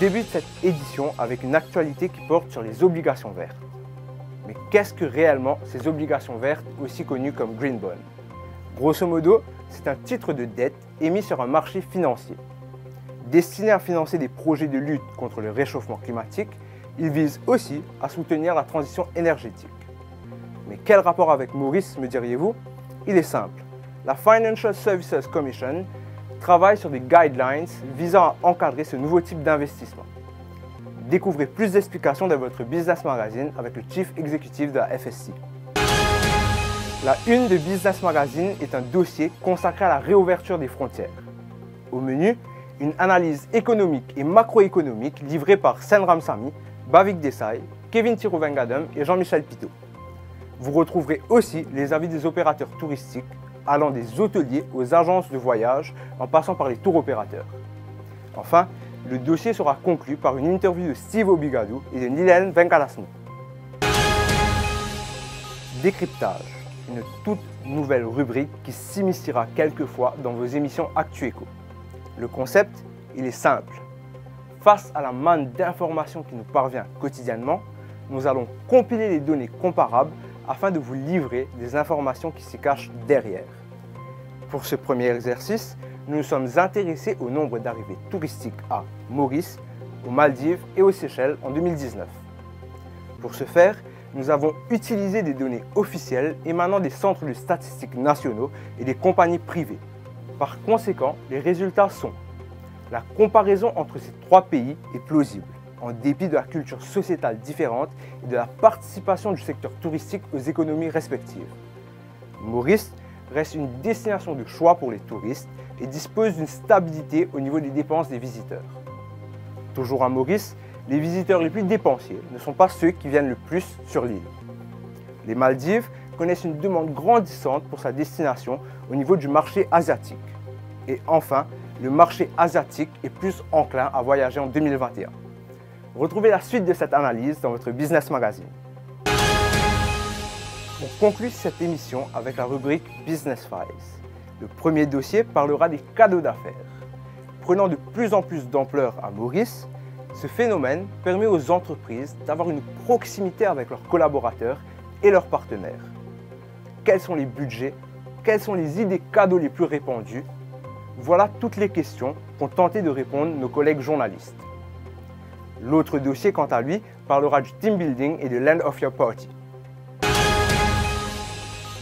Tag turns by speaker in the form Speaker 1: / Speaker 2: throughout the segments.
Speaker 1: débute cette édition avec une actualité qui porte sur les obligations vertes. Mais qu'est-ce que réellement ces obligations vertes, aussi connues comme Green Bond? Grosso modo, c'est un titre de dette émis sur un marché financier. Destiné à financer des projets de lutte contre le réchauffement climatique, il vise aussi à soutenir la transition énergétique. Mais quel rapport avec Maurice, me diriez-vous? Il est simple. La Financial Services Commission travaille sur des guidelines visant à encadrer ce nouveau type d'investissement. Découvrez plus d'explications dans votre Business Magazine avec le Chief Executive de la FSC. La une de Business Magazine est un dossier consacré à la réouverture des frontières. Au menu, une analyse économique et macroéconomique livrée par Sen Ramsamy, Bhavik Desai, Kevin Thiruvengadam et Jean-Michel Pitot. Vous retrouverez aussi les avis des opérateurs touristiques, allant des hôteliers aux agences de voyage en passant par les tours opérateurs. Enfin, le dossier sera conclu par une interview de Steve Obigadou et de Nilen Venkatasamy. Décryptage, une toute nouvelle rubrique qui s'immiscera quelquefois dans vos émissions ActuEco. Le concept, il est simple. Face à la manne d'informations qui nous parvient quotidiennement, nous allons compiler les données comparables afin de vous livrer des informations qui s'y cachent derrière. Pour ce premier exercice, nous nous sommes intéressés au nombre d'arrivées touristiques à Maurice, aux Maldives et aux Seychelles en 2019. Pour ce faire, nous avons utilisé des données officielles émanant des centres de statistiques nationaux et des compagnies privées. Par conséquent, les résultats sont: la comparaison entre ces trois pays est plausible, en dépit de la culture sociétale différente et de la participation du secteur touristique aux économies respectives. Maurice reste une destination de choix pour les touristes et dispose d'une stabilité au niveau des dépenses des visiteurs. Toujours à Maurice, les visiteurs les plus dépensiers ne sont pas ceux qui viennent le plus sur l'île. Les Maldives connaissent une demande grandissante pour sa destination au niveau du marché asiatique. Et enfin, le marché asiatique est plus enclin à voyager en 2021. Retrouvez la suite de cette analyse dans votre Business Magazine. On conclut cette émission avec la rubrique Business Files. Le premier dossier parlera des cadeaux d'affaires. Prenant de plus en plus d'ampleur à Maurice, ce phénomène permet aux entreprises d'avoir une proximité avec leurs collaborateurs et leurs partenaires. Quels sont les budgets? Quelles sont les idées cadeaux les plus répandues? Voilà toutes les questions qu'ont tenté de répondre nos collègues journalistes. L'autre dossier, quant à lui, parlera du team building et de Land of Your Party.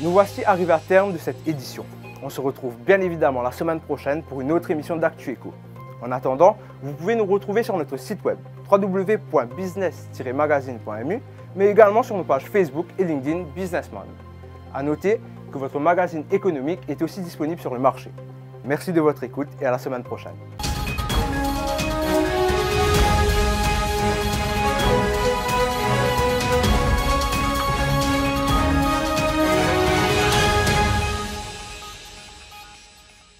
Speaker 1: Nous voici arrivés à terme de cette édition. On se retrouve bien évidemment la semaine prochaine pour une autre émission d'ActuEco. En attendant, vous pouvez nous retrouver sur notre site web www.business-magazine.mu, mais également sur nos pages Facebook et LinkedIn Businessman. A noter que votre magazine économique est aussi disponible sur le marché. Merci de votre écoute et à la semaine prochaine.